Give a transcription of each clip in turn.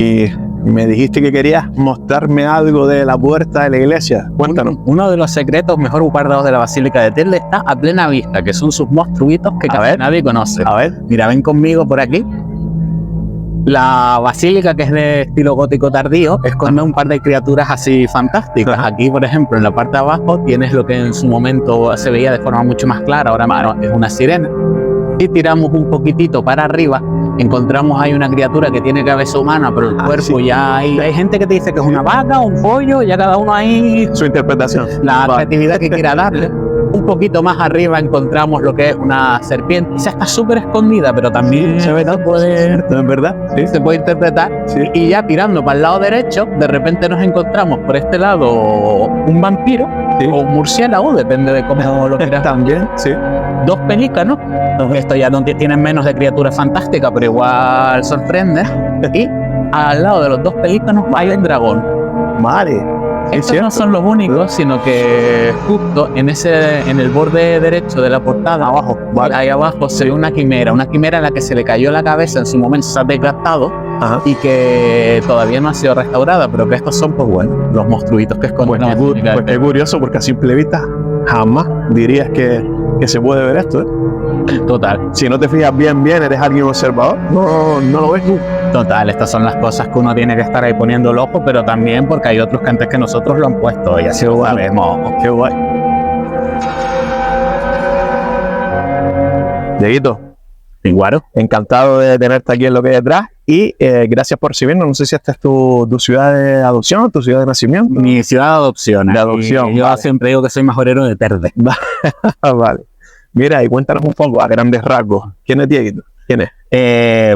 Y me dijiste que querías mostrarme algo de la puerta de la iglesia. Cuéntanos. Uno de los secretos mejor guardados de la Basílica de Terle está a plena vista, que son sus monstruitos que casi nadie conoce. A ver. Mira, ven conmigo por aquí. La basílica, que es de estilo gótico tardío, esconde un par de criaturas así fantásticas. Aquí, por ejemplo, en la parte de abajo tienes lo que en su momento se veía de forma mucho más clara, ahora es una sirena. Si tiramos un poquitito para arriba, encontramos ahí una criatura que tiene cabeza humana, pero el cuerpo ya hay gente que te dice que es una vaca, un pollo, ya cada uno ahí Su interpretación. la creatividad que quiera darle. Un poquito más arriba encontramos lo que es una serpiente. Esa está súper escondida, pero también se ve que ¿Es verdad? Sí. se puede interpretar. Sí. Y ya tirando para el lado derecho, de repente nos encontramos por este lado un vampiro o un murciélago, depende de cómo lo quieras. También, sí. Dos pelícanos, esto ya no tienen menos de criatura fantástica, pero igual sorprende. Y al lado de los dos pelícanos hay un dragón. Vale. Estos no son los únicos, sino que justo en el borde derecho de la portada, abajo, ahí abajo se ve una quimera a la que se le cayó la cabeza en su momento, se ha desgastado y que todavía no ha sido restaurada, pero que estos son, pues bueno, los monstruitos que esconden. Pues es curioso porque a simple vista jamás dirías que se puede ver esto, ¿eh? Total. Si no te fijas bien, eres alguien observador, no lo ves tú. Total, estas son las cosas que uno tiene que estar ahí poniendo el ojo, pero también porque hay otros que antes que nosotros lo han puesto y así lo sabemos. Qué guay. Dieguito, Iguaro. encantado de tenerte aquí en lo que hay detrás y gracias por recibirnos. No sé si esta es tu ciudad de adopción o tu ciudad de nacimiento. Mi ciudad de adopción. De adopción, Y yo vale. siempre digo que soy majorero de Terde. Vale. Mira, y cuéntanos un poco a grandes rasgos. ¿Quién es Dieguito? ¿Quién es?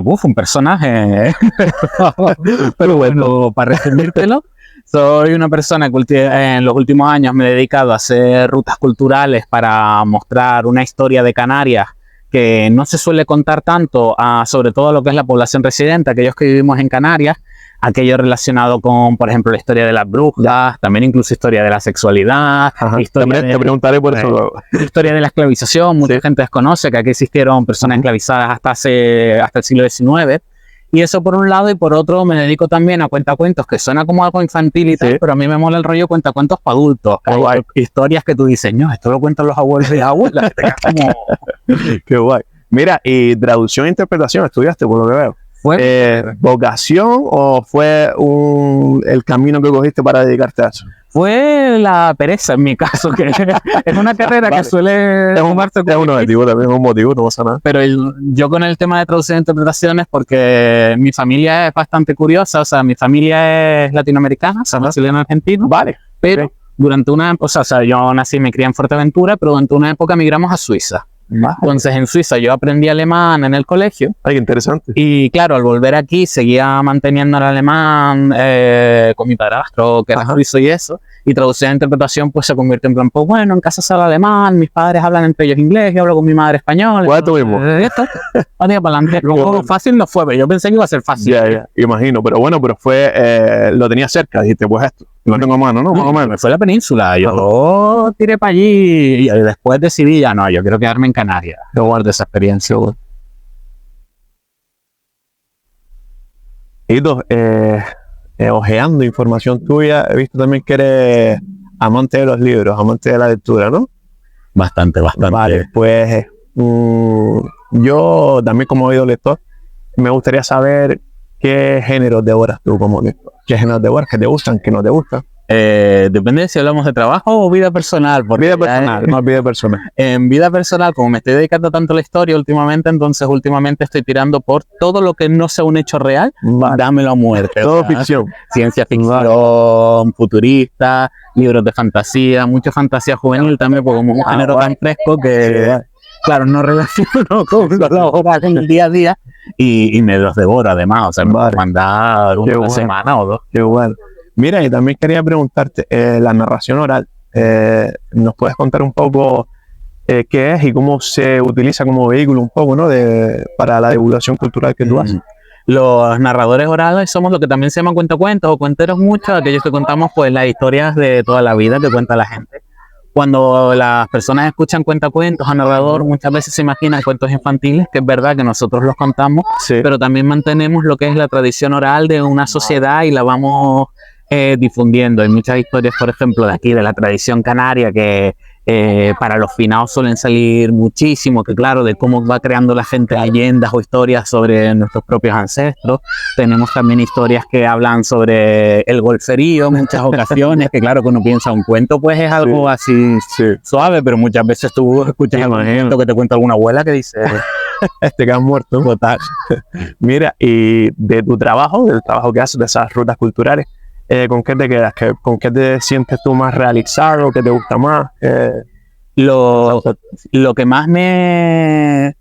Un personaje. Pero bueno, para resumírtelo, soy una persona que en los últimos años me he dedicado a hacer rutas culturales para mostrar una historia de Canarias que no se suele contar tanto, sobre todo lo que es la población residente, aquellos que vivimos en Canarias, aquello relacionado con, por ejemplo, la historia de las brujas, también incluso historia de la sexualidad, Te preguntaré por eso luego. historia de la esclavización. Mucha gente desconoce que aquí existieron personas esclavizadas hasta el siglo XIX. Y eso por un lado, y por otro me dedico también a cuentacuentos, que suena como algo infantil y tal, pero a mí me mola el rollo cuentacuentos para adultos. Hay historias que tú dices, no, esto lo cuentan los abuelos y las abuelas. Qué guay. Mira, y traducción e interpretación estudiaste, por lo que veo. ¿Fue? ¿Vocación o fue el camino que cogiste para dedicarte a eso? Fue la pereza en mi caso, que es una carrera que suele tomarse Es un objetivo, también es un motivo, no pasa nada. Pero yo con el tema de traducción e interpretaciones, porque mi familia es bastante curiosa, o sea, mi familia es latinoamericana, soy brasileño argentino, Vale. pero durante o sea, yo nací y me crié en Fuerteventura, pero durante una época migramos a Suiza. Entonces en Suiza yo aprendí alemán en el colegio. Ay, qué interesante. Y claro, al volver aquí seguía manteniendo el alemán con mi padrastro, que era suizo y eso. Y traducción e interpretación pues se convirtió en plan, pues bueno, en casa se habla alemán, mis padres hablan entre ellos inglés, yo hablo con mi madre español. ¿Cuál es tu mismo? Esto, para adelante. Luego fácil no fue, pero yo pensé que iba a ser fácil. Ya, imagino. Pero bueno, fue, lo tenía cerca, dijiste, pues esto. Lo tengo a mano, ¿no? Más o menos. Me fue a la península, yo tiré para allí y después decidí ya, no, yo quiero quedarme en Canarias. Yo guardo esa experiencia. Hito, ojeando información tuya, he visto también que eres amante de los libros, amante de la lectura, ¿no? Bastante. Vale, pues yo también como oído lector, me gustaría saber qué géneros devoras tú como lector. ¿Qué géneros devoras? ¿Qué te gustan? ¿Qué no te gustan? Depende de si hablamos de trabajo o vida personal. Vida personal, no vida personal. En vida personal, como me estoy dedicando tanto a la historia últimamente, entonces últimamente estoy tirando por todo lo que no sea un hecho real, dámelo a muerte. Todo ficción. Ciencia ficción, futurista, libros de fantasía, mucha fantasía juvenil también, porque como un género tan fresco que, claro, no relaciono con los laborales en el día a día y me los devoro además, o sea, me voy a mandar una semana o dos. Qué bueno. Mira, y también quería preguntarte, la narración oral, ¿nos puedes contar un poco qué es y cómo se utiliza como vehículo un poco, ¿no? Para la divulgación cultural que tú haces? Los narradores orales somos lo que también se llama cuentacuentos o cuenteros muchos, aquellos que contamos pues las historias de toda la vida que cuenta la gente. Cuando las personas escuchan cuentacuentos a narrador, muchas veces se imaginan cuentos infantiles, que es verdad que nosotros los contamos, Sí. pero también mantenemos lo que es la tradición oral de una sociedad y la vamos difundiendo. Hay muchas historias, por ejemplo, de aquí, de la tradición canaria, que para los finados suelen salir muchísimo, que claro, de cómo va creando la gente leyendas o historias sobre nuestros propios ancestros. Tenemos también historias que hablan sobre el golferío en muchas ocasiones, que claro, que uno piensa un cuento, pues es algo así suave, pero muchas veces tú escuchas algún cuento que te cuenta alguna abuela que dice... Que han muerto. Total. Mira, y de tu trabajo, del trabajo que haces, de esas rutas culturales, ¿con qué te quedas? ¿Con qué te sientes tú más realizado? ¿Qué te gusta más? Lo que más me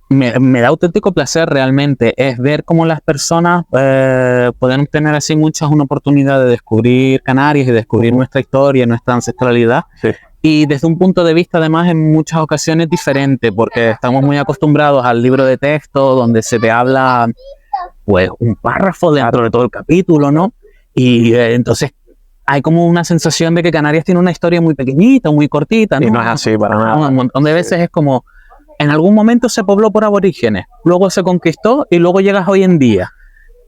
da auténtico placer realmente es ver cómo las personas pueden tener así muchas una oportunidad de descubrir Canarias y descubrir nuestra historia, nuestra ancestralidad. Sí. Y desde un punto de vista además en muchas ocasiones diferente, porque estamos muy acostumbrados al libro de texto donde se te habla pues un párrafo dentro de todo el capítulo, ¿no? Y entonces hay como una sensación de que Canarias tiene una historia muy pequeñita, muy cortita, ¿no? Y no es así para nada. Un montón de veces es como, en algún momento se pobló por aborígenes, luego se conquistó y luego llegas hoy en día.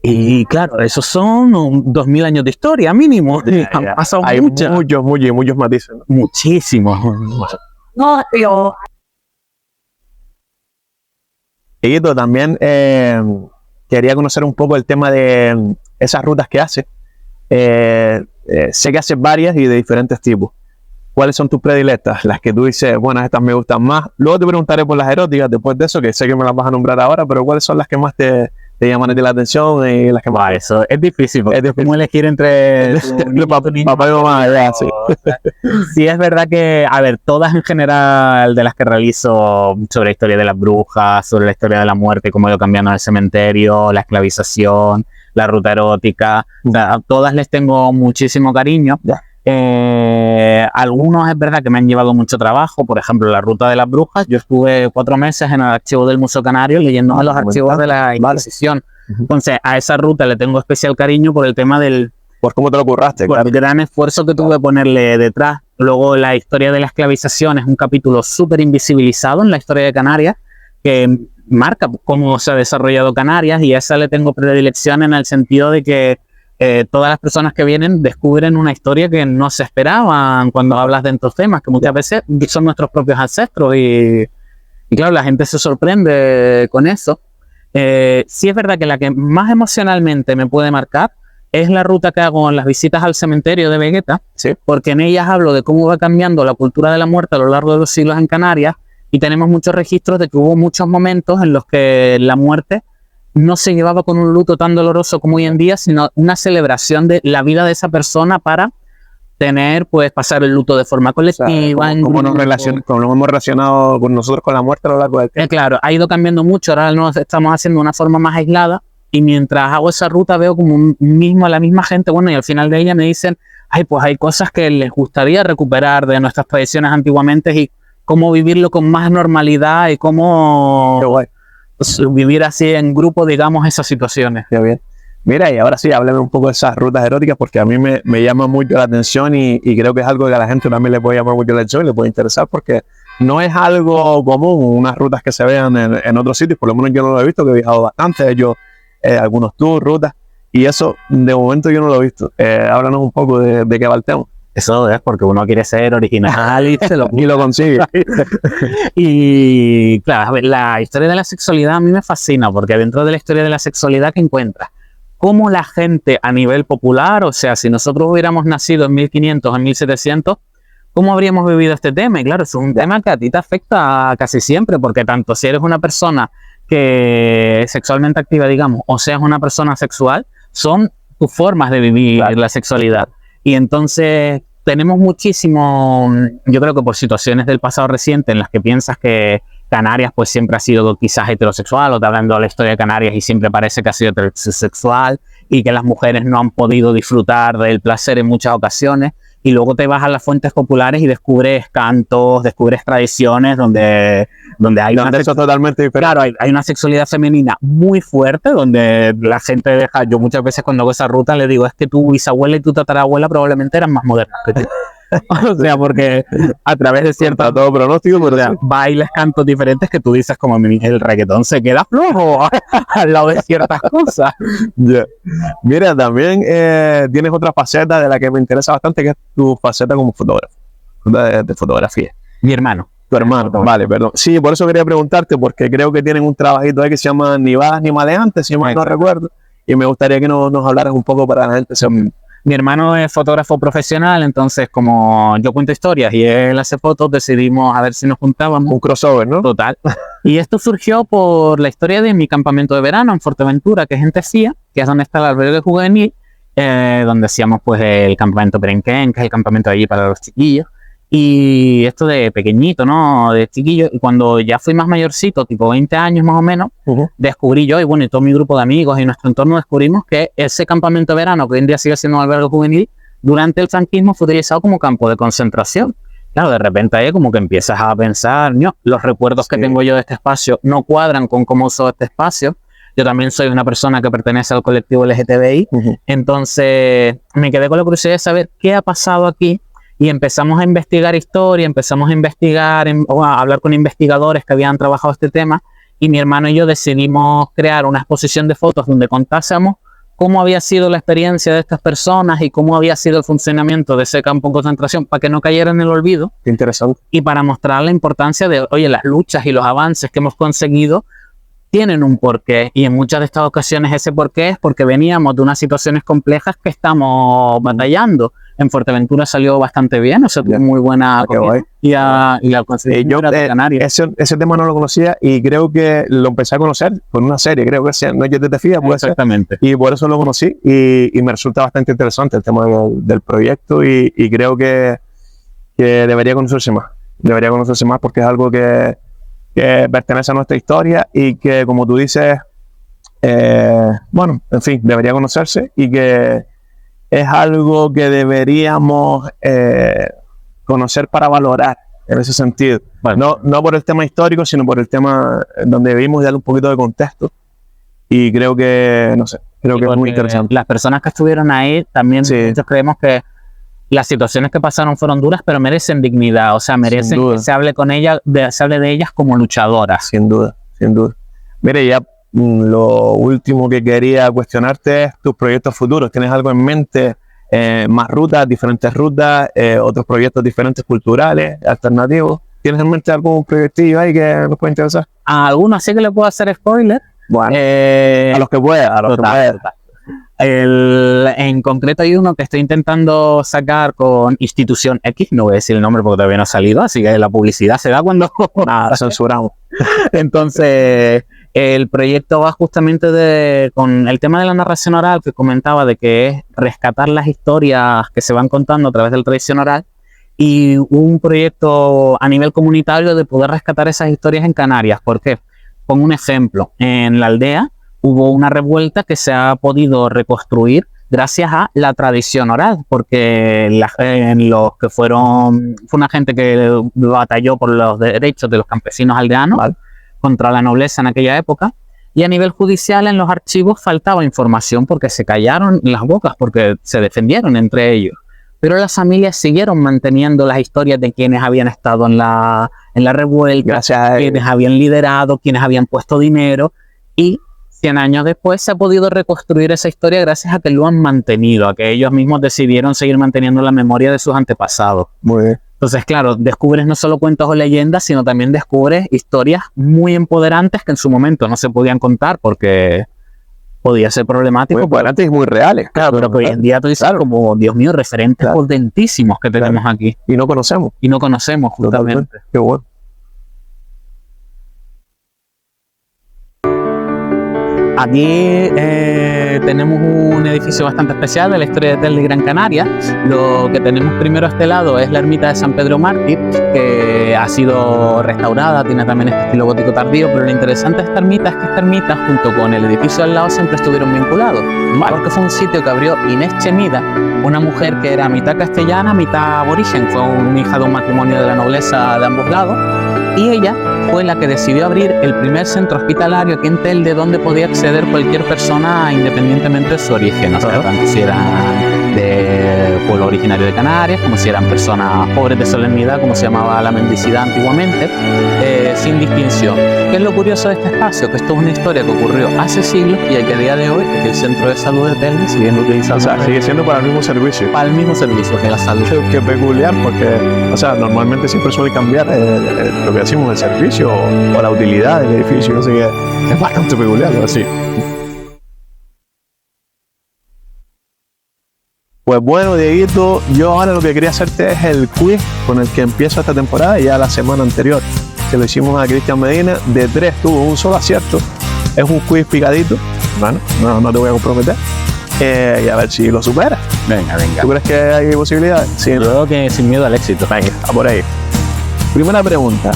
Y claro, esos son 2000 años de historia mínimo. Han pasado hay muchos matices, ¿no? Muchísimos. No, tío. Y también quería conocer un poco el tema de esas rutas que haces. Sé que haces varias y de diferentes tipos. ¿Cuáles son tus predilectas? Las que tú dices, bueno, estas me gustan más. Luego te preguntaré por las eróticas después de eso, que sé que me las vas a nombrar ahora, pero ¿cuáles son las que más te llaman la atención y las que más? Eso es difícil, porque es como elegir entre papá y mamá, ¿verdad? Sí. Sí, es verdad que, a ver, todas en general de las que realizo sobre la historia de las brujas, sobre la historia de la muerte, cómo ha ido cambiando en el cementerio, la esclavización, la ruta erótica, a todas les tengo muchísimo cariño. Algunos es verdad que me han llevado mucho trabajo, por ejemplo la ruta de las brujas. Yo estuve 4 meses en el archivo del Museo Canario leyendo los archivos de la Inquisición. Entonces a esa ruta le tengo especial cariño por el tema del... Por cómo te lo curraste, por el gran esfuerzo que tuve que ponerle detrás. Luego la historia de la esclavización es un capítulo súper invisibilizado en la historia de Canarias, que marca cómo se ha desarrollado Canarias, y a esa le tengo predilección en el sentido de que todas las personas que vienen descubren una historia que no se esperaban cuando hablas de estos temas, que muchas veces son nuestros propios ancestros, y claro, la gente se sorprende con eso. Sí es verdad que la que más emocionalmente me puede marcar es la ruta que hago en las visitas al cementerio de Vegueta, sí, porque en ellas hablo de cómo va cambiando la cultura de la muerte a lo largo de los siglos en Canarias, y tenemos muchos registros de que hubo muchos momentos en los que la muerte no se llevaba con un luto tan doloroso como hoy en día, sino una celebración de la vida de esa persona para tener, pues, pasar el luto de forma colectiva. O sea, ¿cómo nos hemos relacionado con nosotros con la muerte a lo largo del tiempo? Claro, ha ido cambiando mucho, ahora nos estamos haciendo de una forma más aislada, y mientras hago esa ruta veo como la misma gente, bueno, y al final de ella me dicen, ay, pues hay cosas que les gustaría recuperar de nuestras tradiciones antiguamente y cómo vivirlo con más normalidad y cómo... Qué guay. Vivir así en grupo, digamos, esas situaciones. Qué bien. Mira, y ahora sí, háblame un poco de esas rutas eróticas, porque a mí me llama mucho la atención y creo que es algo que a la gente también le puede llamar mucho la atención y le puede interesar, porque no es algo común unas rutas que se vean en otros sitios. Por lo menos yo no lo he visto, que he viajado bastante, he hecho algunos tours, rutas, y eso de momento yo no lo he visto. Háblanos un poco de qué va el tema. Eso es porque uno quiere ser original y se lo Y lo consigue. Y claro, a ver, la historia de la sexualidad a mí me fascina, porque dentro de la historia de la sexualidad que encuentras cómo la gente a nivel popular, o sea, si nosotros hubiéramos nacido en 1500 o en 1700, ¿cómo habríamos vivido este tema? Y claro, eso es un tema que a ti te afecta casi siempre, porque tanto si eres una persona que es sexualmente activa, digamos, o seas una persona sexual, son tus formas de vivir la sexualidad. Y entonces tenemos muchísimo, yo creo que por situaciones del pasado reciente en las que piensas que Canarias pues siempre ha sido quizás heterosexual, o te hablando de la historia de Canarias y siempre parece que ha sido heterosexual y que las mujeres no han podido disfrutar del placer en muchas ocasiones, y luego te vas a las fuentes populares y descubres cantos, descubres tradiciones donde hay eso totalmente diferente. Claro, hay una sexualidad femenina muy fuerte, donde la gente deja, yo muchas veces cuando hago esa ruta le digo, es que tu bisabuela y tu tatarabuela probablemente eran más modernas que tú. O sea, porque a través de ciertas Está todo pronóstico, pero o sea, sí. bailes, cantos diferentes que tú dices como el reggaetón se queda flojo al lado de ciertas cosas. Ya. Mira, también tienes otra faceta de la que me interesa bastante, que es tu faceta como fotógrafo, de fotografía. Mi hermano. Tu hermano, vale, perdón. Sí, por eso quería preguntarte, porque creo que tienen un trabajito ahí que se llama Ni Bajas ni Maleantes, si mal no recuerdo, y me gustaría que nos hablaras un poco para la gente. Mi hermano es fotógrafo profesional, entonces como yo cuento historias y él hace fotos, decidimos a ver si nos juntábamos. Un crossover, ¿no? Total. Y esto surgió por la historia de mi campamento de verano en Fuerteventura, que es en Tesía, que es donde está el albergue juvenil, donde hacíamos pues el campamento Berenquén, que es el campamento allí para los chiquillos. Y esto de pequeñito, ¿no? De chiquillo. Y cuando ya fui más mayorcito, tipo 20 años más o menos, descubrí yo y bueno, y todo mi grupo de amigos y nuestro entorno descubrimos que ese campamento de verano, que hoy en día sigue siendo un albergue juvenil, durante el franquismo fue utilizado como campo de concentración. Claro, de repente ahí como que empiezas a pensar, ¿no? Los recuerdos que tengo yo de este espacio no cuadran con cómo uso este espacio. Yo también soy una persona que pertenece al colectivo LGTBI. Entonces me quedé con la curiosidad de saber qué ha pasado aquí. Y empezamos a investigar historia, empezamos a investigar, a hablar con investigadores que habían trabajado este tema, y mi hermano y yo decidimos crear una exposición de fotos donde contásemos cómo había sido la experiencia de estas personas y cómo había sido el funcionamiento de ese campo de concentración para que no cayera en el olvido. Qué interesante. Y para mostrar la importancia de, oye, las luchas y los avances que hemos conseguido tienen un porqué, y en muchas de estas ocasiones ese porqué es porque veníamos de unas situaciones complejas que estamos batallando. En Fuerteventura salió bastante bien, o sea, tuvo muy buena acogida, y la conseguí yo ese tema no lo conocía y creo que lo empecé a conocer por una serie, creo que sea Noches de Tefía, puede ser. Exactamente. Y por eso lo conocí y me resulta bastante interesante el tema del proyecto y creo que debería conocerse más. Debería conocerse más porque es algo que pertenece a nuestra historia y que, como tú dices, bueno, en fin, debería conocerse y que es algo que deberíamos conocer para valorar en ese sentido. Bueno, no por el tema histórico, sino por el tema donde vivimos y darle un poquito de contexto. Y creo que, no sé, creo que es muy interesante. Las personas que estuvieron ahí también, nosotros creemos que las situaciones que pasaron fueron duras, pero merecen dignidad, o sea, merecen que se hable con ellas, se hable de ellas como luchadoras. Sin duda, sin duda. Mire, ya lo último que quería cuestionarte es tus proyectos futuros. ¿Tienes algo en mente? Más rutas, diferentes rutas, otros proyectos diferentes culturales, alternativos. ¿Tienes en mente algún proyectillo ahí que nos puede interesar? A algunos sí que le puedo hacer spoiler. Bueno, a los que pueda, a los que pueda. En concreto hay uno que estoy intentando sacar con Institución X, no voy a decir el nombre porque todavía no ha salido, así que la publicidad se da cuando censuramos. Entonces, el proyecto va justamente con el tema de la narración oral que comentaba, de que es rescatar las historias que se van contando a través de la tradición oral, y un proyecto a nivel comunitario de poder rescatar esas historias en Canarias. ¿Por qué? Pongo un ejemplo. En la aldea hubo una revuelta que se ha podido reconstruir gracias a la tradición oral, porque los que fue una gente que batalló por los derechos de los campesinos aldeanos contra la nobleza en aquella época, y a nivel judicial en los archivos faltaba información porque se callaron las bocas, porque se defendieron entre ellos. Pero las familias siguieron manteniendo las historias de quienes habían estado en la revuelta, quienes habían liderado, quienes habían puesto dinero, y 100 años después se ha podido reconstruir esa historia gracias a que lo han mantenido, a que ellos mismos decidieron seguir manteniendo la memoria de sus antepasados. Muy bien. Entonces, claro, descubres no solo cuentos o leyendas, sino también descubres historias muy empoderantes que en su momento no se podían contar porque podía ser problemático. Muy empoderantes y muy reales. Claro, pero que hoy en día tú dices como, Dios mío, referentes potentísimos que tenemos aquí. Y no conocemos. Y no conocemos, justamente. Totalmente. Qué bueno. Aquí tenemos un edificio bastante especial de la historia de Gran Canaria. Lo que tenemos primero a este lado es la ermita de San Pedro Mártir, que ha sido restaurada, tiene también este estilo gótico tardío, pero lo interesante de esta ermita es que esta ermita junto con el edificio al lado siempre estuvieron vinculados, porque fue un sitio que abrió Inés Chemida, una mujer que era mitad castellana, mitad aborigen, fue una hija de un matrimonio de la nobleza de ambos lados, y ella fue la que decidió abrir el primer centro hospitalario aquí en Telde, donde podía acceder cualquier persona independientemente de su origen, o sea, tanto si eran de pueblo originario de Canarias, como si eran personas pobres de solemnidad, como se llamaba la mendicidad antiguamente, sin distinción. ¿Qué es lo curioso de este espacio? Que esto es una historia que ocurrió hace siglos y que a día de hoy el centro de salud de Telde sigue utilizando. O sea, sigue siendo para el mismo servicio. Para el mismo servicio que la salud. Qué peculiar, porque, o sea, normalmente siempre suele cambiar lo que decimos, el servicio o la utilidad del edificio, así que es bastante peculiar, pero sí. Pues bueno, Dieguito, yo ahora lo que quería hacerte es el quiz con el que empiezo esta temporada, ya la semana anterior que lo hicimos a Cristian Medina, de 3 tuvo un solo acierto, es un quiz picadito, bueno, no te voy a comprometer, y a ver si lo superas. Venga. ¿Tú crees que hay posibilidades? Sí, Yo creo que sin miedo al éxito. venga, a por ahí. Primera pregunta,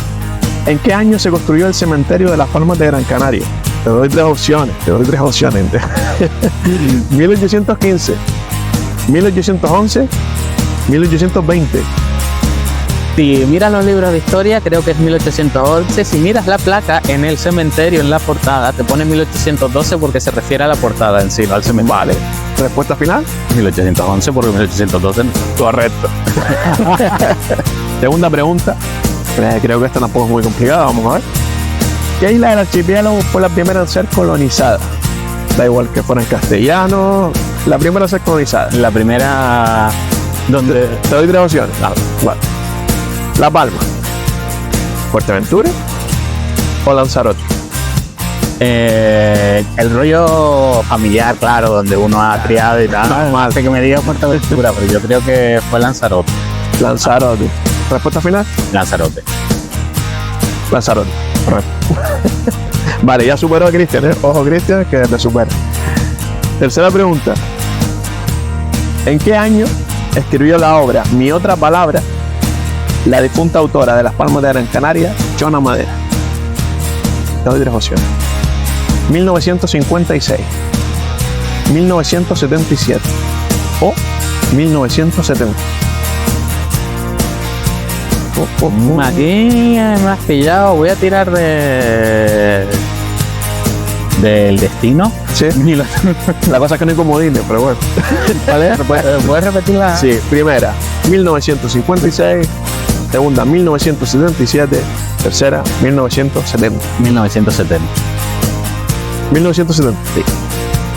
¿en qué año se construyó el cementerio de las Palmas de Gran Canaria? Te doy tres opciones. 1815, 1811, 1820. Si miras los libros de historia, creo que es 1811. Si miras la placa en el cementerio, en la portada, te pone 1812 porque se refiere a la portada en sí, no al cementerio. Vale. ¿Respuesta final? 1811 porque 1812 no. Correcto. Segunda pregunta. Creo que esta tampoco es muy complicada. Vamos a ver. ¿Qué isla del archipiélago fue la primera en ser colonizada? Da igual que fueran castellanos. La primera en ser colonizada. La primera... ¿Dónde? Te doy tres opciones. Vale. La Palma, Fuerteventura o Lanzarote. El rollo familiar, claro, donde uno ha criado y tal. Mal. Sé que me diga Fuerteventura, pero yo creo que fue Lanzarote. Lanzarote. ¿Respuesta final? Lanzarote. Lanzarote. Correcto. Vale, ya superó a Cristian, ¿eh? Ojo, Cristian, que te supera. Tercera pregunta. ¿En qué año escribió la obra Mi otra palabra la difunta autora de Las Palmas de Gran Canaria, Chona Madera? Te doy tres opciones. 1956, 1977 o 1970. Aquí me has pillado. Voy a tirar del destino. Sí. La cosa es que no hay comodines, pero bueno. ¿Vale? ¿Puedes repetirla? Sí, primera, 1956. Segunda, 1977. Tercera, 1970. 1970. 1970. Sí.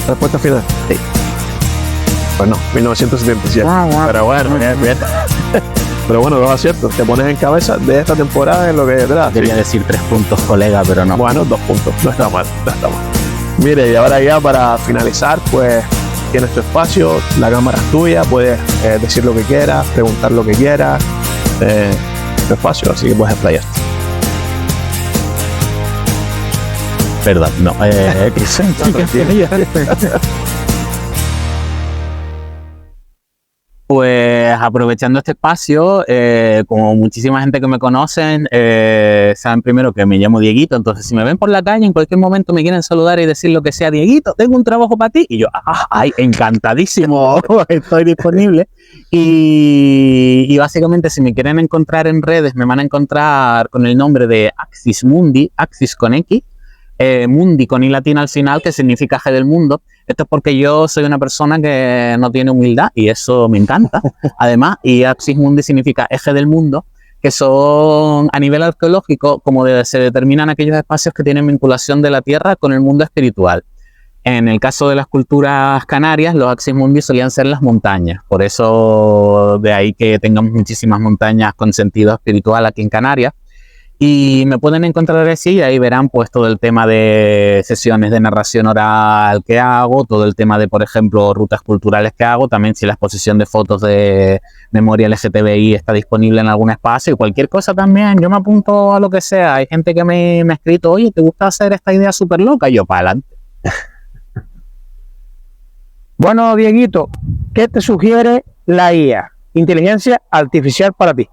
Respuesta final. Sí. Pues no, 1977. Pero bueno, bien. Pero bueno, dos aciertos. Te pones en cabeza de esta temporada en lo que es, ¿verdad? Quería decir 3 puntos, colega, pero no. Bueno, 2 puntos. No está mal, no está mal. Mire, y ahora ya para finalizar, pues tienes tu espacio, la cámara es tuya, puedes decir lo que quieras, preguntar lo que quieras. Tu espacio, así que puedes explayarte. Perdón, no. Pues aprovechando este espacio, como muchísima gente que me conocen, saben primero que me llamo Dieguito, entonces si me ven por la calle en cualquier momento me quieren saludar y decir lo que sea, Dieguito, tengo un trabajo para ti, y yo, ay, encantadísimo, estoy disponible. Y básicamente si me quieren encontrar en redes, me van a encontrar con el nombre de Axis Mundi, Axis con X, Mundi con I latina al final, que significa eje del mundo. Esto es porque yo soy una persona que no tiene humildad y eso me encanta. Además, y Axis Mundi significa eje del mundo, que son a nivel arqueológico como se determinan aquellos espacios que tienen vinculación de la tierra con el mundo espiritual. En el caso de las culturas canarias, los Axis Mundi solían ser las montañas. Por eso de ahí que tengamos muchísimas montañas con sentido espiritual aquí en Canarias. Y me pueden encontrar así y ahí verán pues todo el tema de sesiones de narración oral que hago, todo el tema de, por ejemplo, rutas culturales que hago, también si la exposición de fotos de memoria LGTBI está disponible en algún espacio y cualquier cosa también, yo me apunto a lo que sea. Hay gente que me ha escrito, oye, ¿te gusta hacer esta idea súper loca? Y yo, para adelante. Bueno, Dieguito, ¿qué te sugiere la IA, inteligencia artificial, para ti?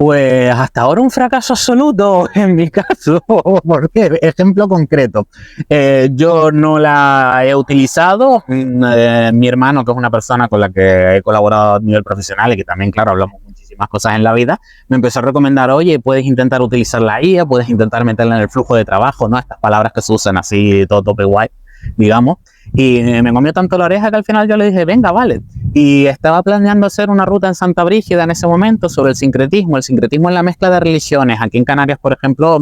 Pues hasta ahora un fracaso absoluto en mi caso. ¿Por qué? Ejemplo concreto. Yo no la he utilizado. Mi hermano, que es una persona con la que he colaborado a nivel profesional y que también, claro, hablamos muchísimas cosas en la vida, me empezó a recomendar, oye, puedes intentar utilizar la IA, puedes intentar meterla en el flujo de trabajo, ¿no? Estas palabras que se usan así, todo tope guay. digamos, y me comió tanto la oreja que al final yo le dije, venga, vale. Y estaba planeando hacer una ruta en Santa Brígida en ese momento sobre el sincretismo. El sincretismo es la mezcla de religiones. Aquí en Canarias, por ejemplo,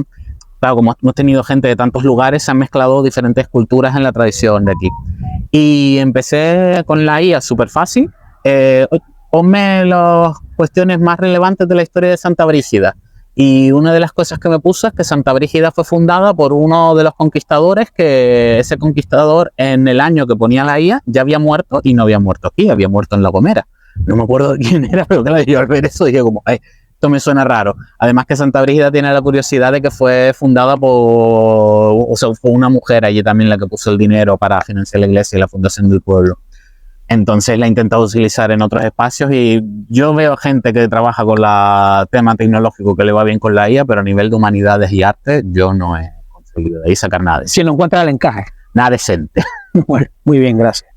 claro, como hemos tenido gente de tantos lugares, se han mezclado diferentes culturas en la tradición de aquí. Y empecé con la IA súper fácil. Ponme las cuestiones más relevantes de la historia de Santa Brígida. Y una de las cosas que me puse es que Santa Brígida fue fundada por uno de los conquistadores, que ese conquistador en el año que ponía la IA ya había muerto, y no había muerto aquí, había muerto en La Gomera. No me acuerdo de quién era, pero claro, yo al ver eso dije como, esto me suena raro. Además que Santa Brígida tiene la curiosidad de que fue fundada por, o sea, fue una mujer allí también la que puso el dinero para financiar la iglesia y la fundación del pueblo. Entonces la he intentado utilizar en otros espacios y yo veo gente que trabaja con el tema tecnológico que le va bien con la IA, pero a nivel de humanidades y arte yo no he conseguido de ahí sacar nada. Si no encuentras el encaje. Nada decente. Bueno, muy bien, gracias.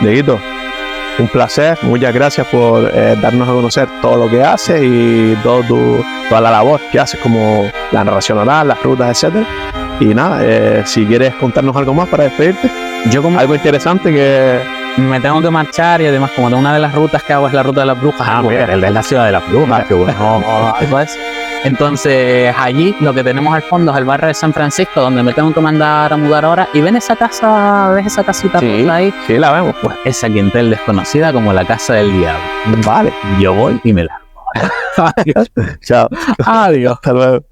Dieguito, un placer, muchas gracias por darnos a conocer todo lo que haces y toda la labor que haces, como la narración oral, las rutas, etc. Y nada, si quieres contarnos algo más para despedirte, Yo como algo interesante que... me tengo que marchar y además como una de las rutas que hago es la ruta de las brujas, el de la ciudad de las brujas, que bueno, algo así. Entonces allí lo que tenemos al fondo es el barrio de San Francisco, donde me tengo que mandar a mudar ahora. Y ven esa casa, ves esa casita Sí, ahí, sí, la vemos. pues esa quintel desconocida como la casa del diablo. Vale. Yo voy y me largo. Chao. Adiós. Hasta luego.